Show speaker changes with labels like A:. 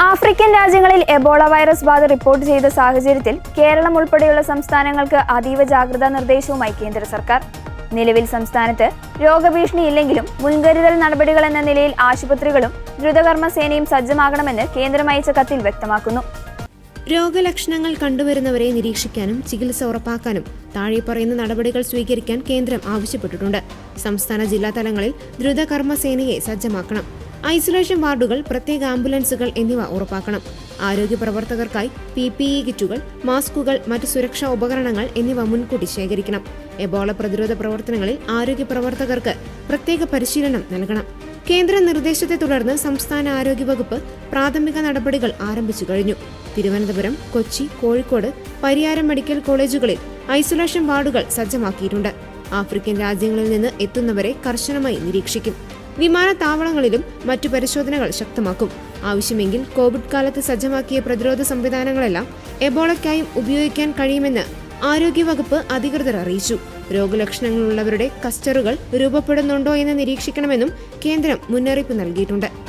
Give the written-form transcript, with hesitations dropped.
A: African രാജ്യങ്ങളിൽ Ebola virus ബാധ report ചെയ്ത സാഹചര്യത്തിൽ കേരളം ഉൾപ്പെടെയുള്ള സംസ്ഥാനങ്ങൾക്ക് അതീവ ജാഗ്രതാ നിർദ്ദേശവുമായി കേന്ദ്ര സർക്കാർ. നിലവിൽ സംസ്ഥാനത്ത് രോഗഭീഷണിയില്ലെങ്കിലും മുൻകരുതൽ നടപടികൾ എന്ന നിലയിൽ ആശുപത്രികളും ദ്രുതകർമ്മ സേനയും സജ്ജമാകണമെന്ന് കേന്ദ്രം അയച്ച കത്തിൽ വ്യക്തമാക്കുന്നു.
B: രോഗലക്ഷണങ്ങൾ കണ്ടുവരുന്നവരെ നിരീക്ഷിക്കാനും ചികിത്സ ഉറപ്പാക്കാനും താഴെ പറയുന്ന നടപടികൾ സ്വീകരിക്കാൻ കേന്ദ്രം ആവശ്യപ്പെട്ടിട്ടുണ്ട്. സംസ്ഥാന ജില്ലാ തലങ്ങളിൽ ദ്രുതകർമ്മ സേനയെ സജ്ജമാക്കണം. ഐസൊലേഷൻ വാർഡുകൾ, പ്രത്യേക ആംബുലൻസുകൾ എന്നിവ ഉറപ്പാക്കണം. ആരോഗ്യ പ്രവർത്തകർക്കായി PPE കിറ്റുകൾ, മാസ്കുകൾ, മറ്റ് സുരക്ഷാ ഉപകരണങ്ങൾ എന്നിവ മുൻകൂട്ടി ശേഖരിക്കണം. എബോള പ്രതിരോധ പ്രവർത്തനങ്ങളിൽ ആരോഗ്യ പ്രവർത്തകർക്ക് പ്രത്യേക പരിശീലനം നൽകണം. കേന്ദ്ര നിർദ്ദേശത്തെ തുടർന്ന് സംസ്ഥാന ആരോഗ്യവകുപ്പ് പ്രാഥമിക നടപടികൾ ആരംഭിച്ചു കഴിഞ്ഞു. തിരുവനന്തപുരം, കൊച്ചി, കോഴിക്കോട്, പരിയാരം മെഡിക്കൽ കോളേജുകളിൽ ഐസൊലേഷൻ വാർഡുകൾ സജ്ജമാക്കിയിട്ടുണ്ട്. ആഫ്രിക്കൻ രാജ്യങ്ങളിൽ നിന്ന് എത്തുന്നവരെ കർശനമായി നിരീക്ഷിക്കും. വിമാനത്താവളങ്ങളിലും മറ്റു പരിശോധനകൾ ശക്തമാക്കും. ആവശ്യമെങ്കിൽ കോവിഡ് കാലത്ത് സജ്ജമാക്കിയ പ്രതിരോധ സംവിധാനങ്ങളെല്ലാം എബോളയ്ക്കായും ഉപയോഗിക്കാൻ കഴിയുമെന്ന് ആരോഗ്യവകുപ്പ് അധികൃതർ അറിയിച്ചു. രോഗലക്ഷണങ്ങളുള്ളവരുടെ ക്ലസ്റ്ററുകൾ രൂപപ്പെടുന്നുണ്ടോ എന്ന് നിരീക്ഷിക്കണമെന്നും കേന്ദ്രം മുന്നറിയിപ്പ് നൽകിയിട്ടുണ്ട്.